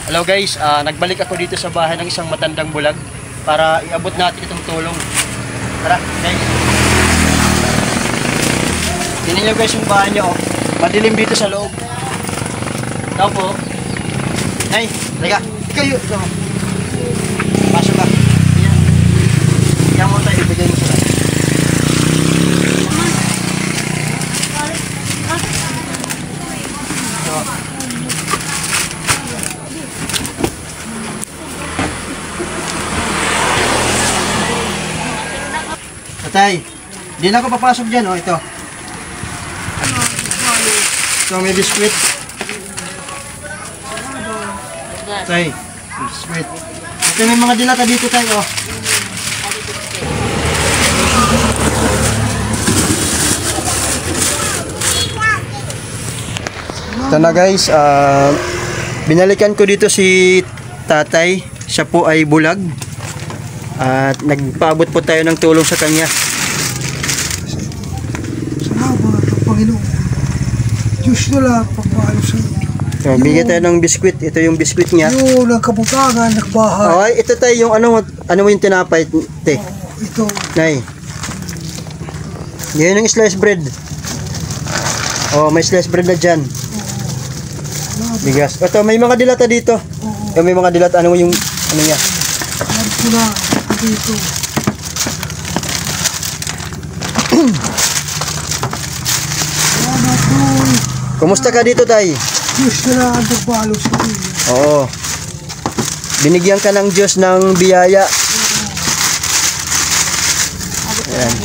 Hello guys, nagbalik ako dito sa bahay ng isang matandang bulag para iabot natin itong tulong. Tara guys. Tingnan nyo guys yung bahay nyo. Madilim dito sa loob. Tao po. Ay, laga. Kayo. Pasok ka. Yan mo tayo ibigay mo sila. Tatay, di na ako papasok dyan, oh, ito. So, may biskwit. Tay, biskwit. Ito may mga dilata dito tayo, oh. Ito na guys, binalikan ko dito si tatay. Siya po ay bulag. At nagpaabot po tayo ng tulong sa kanya. Salamat ang Panginoon. Diyos na lang pagpalo sa iyo. So, bigyan tayo ng biskwit. Ito yung biskwit niya. Yung nagkabutangan, nagbahay. Okay, ito tayo yung ano mo yung tinapay, te. Ito. Nay. Yan yung sliced bread. Oh, may sliced bread na dyan. Bigas. Ito, may mga dilata dito. May mga dilata. Ano yung, ano niya? Ito na. Dito. Salamat doon. Kumusta ka dito, tay? Diyos na lang ang pagpalo sa iyo. Oo. Binigyan ka ng Diyos ng biyaya. Ayan.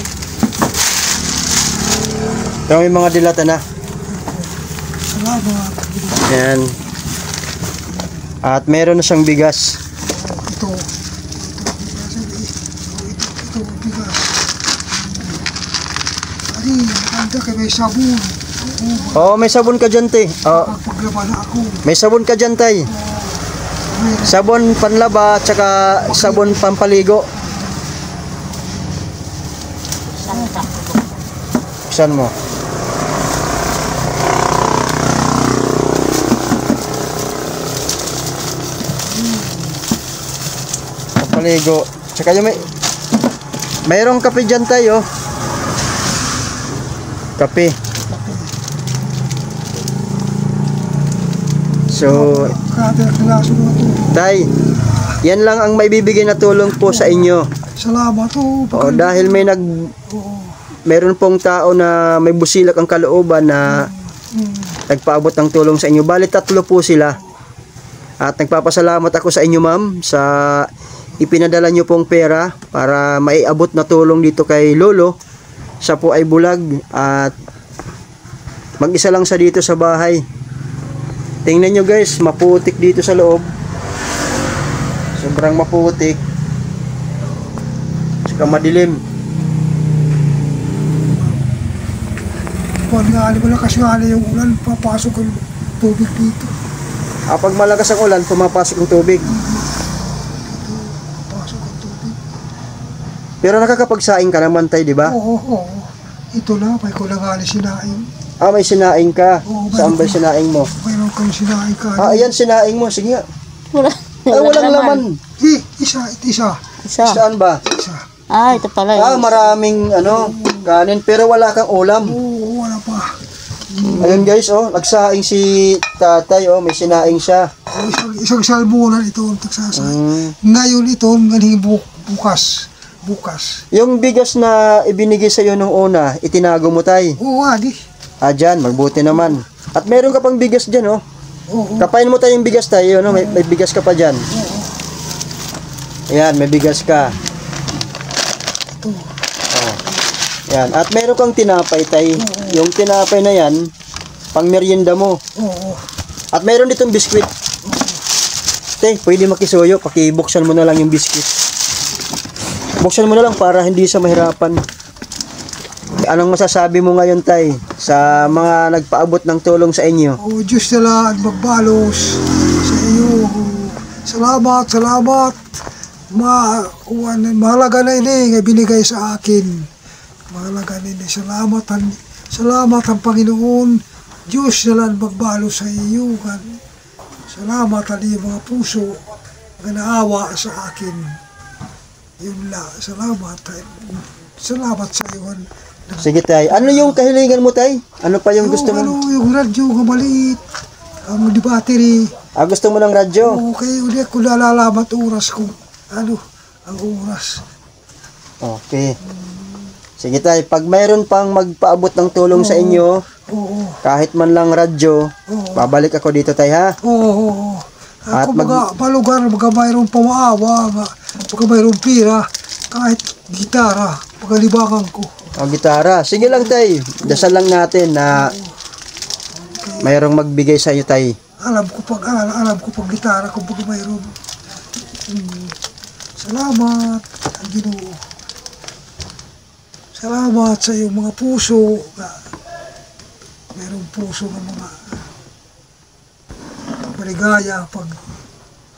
Ito may mga dilata na. Salamat. Ayan. At meron na siyang bigas. Ito. Ito, bigas. Ari, maganda kayo may sabon. Oo, may sabon ka dyan, te. Paglaban na ako. May sabon ka dyan, tay. Sabon panlaba, tsaka sabon pampaligo. Buksan mo. Pampaligo. Tsaka yung mayroong kape dyan tayo. Kape. So, tay, yan lang ang maibibigay na tulong po sa inyo. Salamat po. O, dahil meron pong tao na may busilak ang kalooban na nagpaabot ng tulong sa inyo. Bali 3 po sila. At nagpapasalamat ako sa inyo, ma'am, sa ipinadala nyo pong pera para maiabot na tulong dito kay Lolo. Siya po ay bulag at mag-isa lang sa dito sa bahay. Tingnan nyo guys, maputik dito sa loob. Sobrang maputik. Saka madilim. Pag malakas nga yung ulan, papasok ang tubig dito. Pag malakas ang ulan, pumapasok ang tubig. Papasok ang tubig. Pero nakakapagsaing ka naman tayo, di ba? Oo. Ito na, may kulang nga ni sinaing. May sinaing ka. Oo, Saan ba sinaing mo? Mayroon kang sinaing ka. Ayan sinaing mo. Sige nga. Walang laman. Isa. Saan ba? Isa. Ito pala. Maraming kanin pero wala kang ulam. Oo, wala pa. Ayun guys, nagsaing si tatay, may sinaing siya. Isang salmunan ito ang tagsasay. Ngayon ito, ngaling bukas. Yung bigas na ibinigay sa iyo nung una, itinago mo tay. Oo, adi. Dyan, magbuti naman. At meron ka pang bigas dyan, Oo. Kapain mo tayo yung bigas tayo, may bigas ka pa dyan. Ayan, may bigas ka. Ito. Ayan, at meron kang tinapay tay. Yung tinapay na yan, pang merienda mo. Oo. At meron ditong biskwit. Tay, pwede makisuyo, pakibuksan mo na lang yung biskwit. Buksan mo na lang para hindi sa mahirapan. Anong masasabi mo ngayon, tay, sa mga nagpaabot ng tulong sa inyo? Diyos na lang magbalos sa iyo. Salamat. Mahalaga na ini binigay sa akin. Mahalaga na ini. Salamat ang Panginoon. Diyos na lang magbalo sa iyo. Salamat ali mga puso na naawa sa akin. Yun lang. Salamat. Salamat sa iyo. Sige tay. Ano yung kahilingan mo tay? Ano pa yung gusto mo? Yung radyo nga maliit. Ang di battery. Gusto mo ng radyo? Okay, ulit ko nalalamat oras kung ano ang oras. Okay. Sige tay, pag mayroon pang magpaabot ng tulong sa inyo, kahit man lang radyo, babalik ako dito tay ha. Oo. At Ako palugar, baga mayroong pamaawa, baga mayroong pira, kahit gitara, pagalibangan ko. Gitara. Sige lang tay, dasal lang natin na mayroong magbigay sa iyo tay. Alam ko pag gitara kung baga mayroong. Salamat, ang Ginoo. Salamat sa iyong mga puso. Mayroong puso ng mga maligaya pag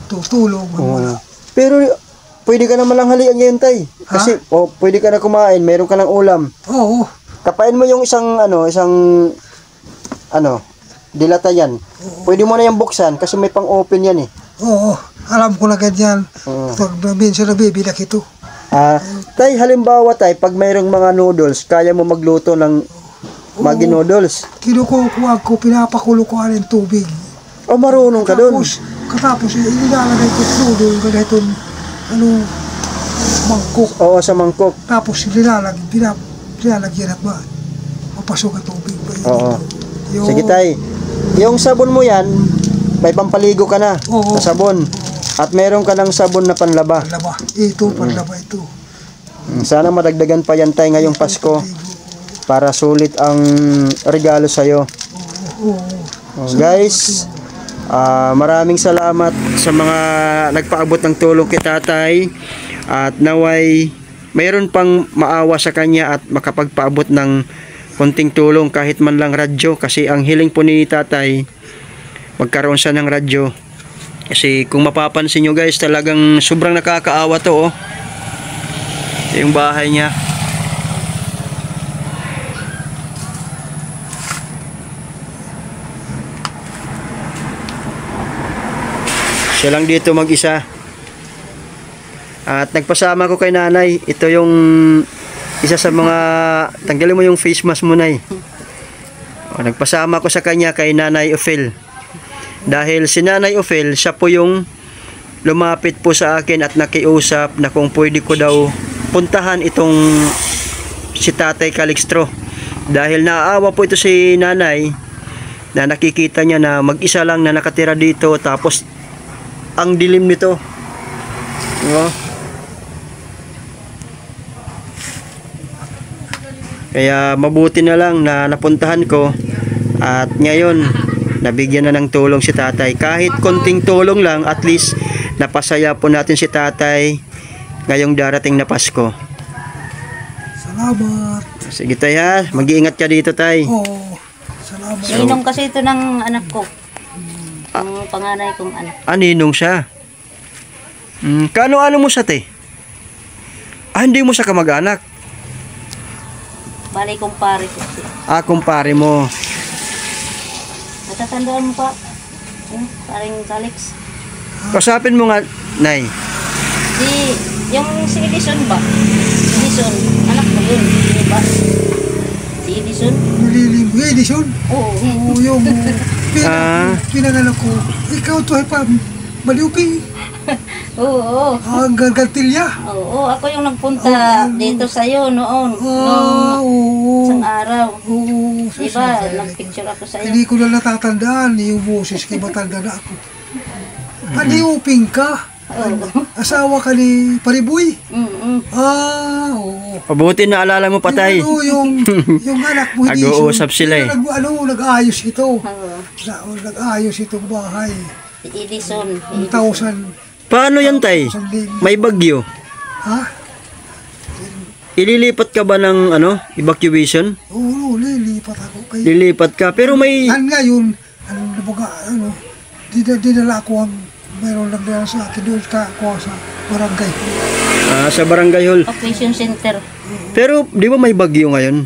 tutulong. Pero pwede ka naman lang halian ngayon tay. Kasi pwede ka na kumain, mayroon ka ng ulam. Oo. Kapain mo yung isang dilata yan. Pwede mo na yung buksan kasi may pang-open yan eh. Oo. Alam ko na ganyan. Minsan nabibidak ito. Tay, halimbawa tay, pag mayroong mga noodles, kaya mo magluto ng Maggi noodles? Kinukuha ko, pinapakulo ko ng tubig. Marunong ka doon. Katapos, inilalagay ko noodle, ganito, mangkok. Oo, sa mangkok. Tapos, nilalagyan at mapasok ang tubig. Oo. Sige tay, yung sabon mo yan, may pampaligo ka na sa sabon. At meron ka ng sabon na panlaba. Panlaba. Ito, panlaba ito. Sana madagdagan pa yan tayo ngayong Pasko para sulit ang regalo sa'yo. Guys, maraming salamat sa mga nagpaabot ng tulong kay tatay. At naway mayroon pang maawa sa kanya at makapagpaabot ng konting tulong kahit man lang radyo. Kasi ang hiling po ni tatay, magkaroon siya ng radyo. Kasi kung mapapansin nyo guys, talagang sobrang nakakaawa to yung bahay niya. Siya lang dito mag-isa. At nagpasama ko kay nanay. Ito yung isa sa mga, tanggalin mo yung face mask mo nay. Nagpasama ko sa kanya kay Nanay Ophel. Dahil si Nanay Ophel, siya po yung lumapit po sa akin at nakiusap na kung pwede ko daw puntahan itong si Tatay Calixto. Dahil naaawa po ito si nanay na nakikita niya na mag-isa lang na nakatira dito, tapos ang dilim nito. Kaya mabuti na lang na napuntahan ko at ngayon nabigyan na ng tulong si tatay. Kahit konting tulong lang, at least napasaya po natin si tatay ngayong darating na Pasko. Salamat. Sige tay ha, mag-iingat ka dito tay. Oo. Salamat. Ninong kasi ito ng anak ko. Ang panganay kong anak. Ninong siya. Kano-ano mo siya tay? Hindi mo siya kamag-anak. Bali kumpare ko siya. Kumpare mo. Natatandaan mo pa? Paring Calix. Kasapin mo nga, nay. Si Edison ba? Edison, anak mo yun, di ba? Si Edison? Nililinggo. Edison? Oo. Oo, yung pinanganak ko. Ikaw to ay pa maliupi. Oo. Ang gargantilya. Oo, ako yung nagpunta dito sa'yo noon. Nung isang araw. Oo. Diba, nagpicture ako sa'yo. Hindi ko na natatandaan yung boses kay matanda na ako. Paniuping ka. Asawa ka ni Pariboy. Oo. Pabuti na alala mo patay. Yung anak mo. Nag-uusap sila eh. Nag-aayos ito. Nag-aayos itong bahay. Si Edison. 1,000. Paano yan tay? May bagyo. Ha? Ililipat ka ba ng evacuation? Oo, lilipat ako kayo. Lilipat ka, pero may... Ngayon, dinala ko ang mayroon lang nila sa akin doon ako sa barangay. Sa barangay hall. Operation Center. Pero di ba may bagyo ngayon?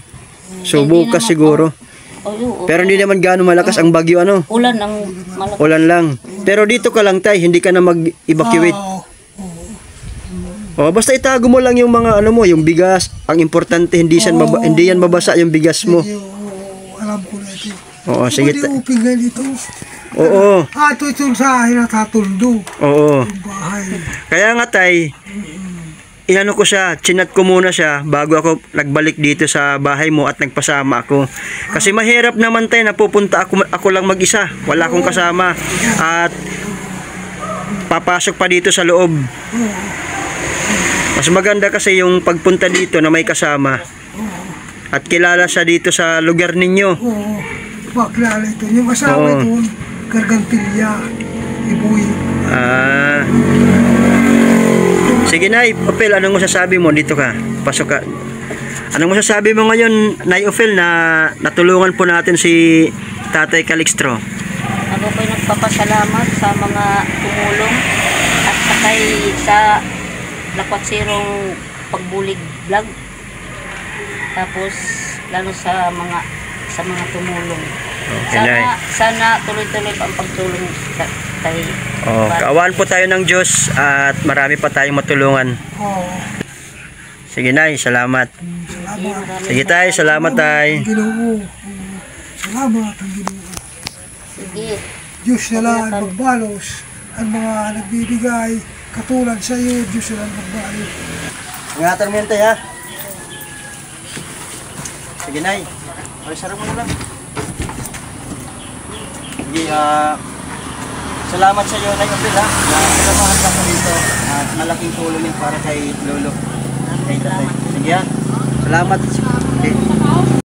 So bukas siguro. Oo. Pero hindi naman gaano malakas ang bagyo Ulan ang malakas. Ulan lang. Pero dito ka lang tay, hindi ka na mag-evacuate. Oo. Oh, basta itago mo lang yung mga ano mo, yung bigas. Ang importante hindi hindi yan mabasa yung bigas mo. Sige, alam ko na ito. Oo, sige. Hindi uping na dito. Oo. Ito sa akin at hatundo. Oo. Yung bahay. Kaya nga tay, inano ko siya, chinat ko muna siya bago ako nagbalik dito sa bahay mo at nagpasama ako. Kasi mahirap naman tay, napupunta ako lang mag-isa. Wala akong kasama. At papasok pa dito sa loob. Mas maganda kasi yung pagpunta dito na may kasama. At kilala siya dito sa lugar ninyo. Oo. Bakilala ito. Yung asawa ito, Gargantilya, Ibuy. Ah. Sige Nay, Opel, anong masasabi mo? Dito ka, pasok ka. Anong masasabi mo ngayon, Nay Opel, na natulungan po natin si Tatay Calixtro? Ako po'y nagpapasalamat sa mga tumulong at sa Lakwatsirong pagbulig vlog. Tapos lalo sa mga tumulong. Okay, Sana tuloy-tuloy pa ang pagtulong kay kaawaan po tayo ng Diyos at marami pa tayong matulungan. Oo. Sige Nay, salamat. Salamat. Sige Tay, salamat Tay. Ang Ginoo. Salamat ang Ginoo. Sige. Diyos na lang magbalos ang mga nagbibigay katulad sa iyo. Diyos na lang magbalos. Ingatan mo yan Tay ha. Sige Nay, sarap mo lang. Sige, salamat sa iyo Nay Opel ha. Nasamahan ka po dito at malaking tulong yan para kay Lolo. Kay Tatay. Sige ha. Salamat. Okay.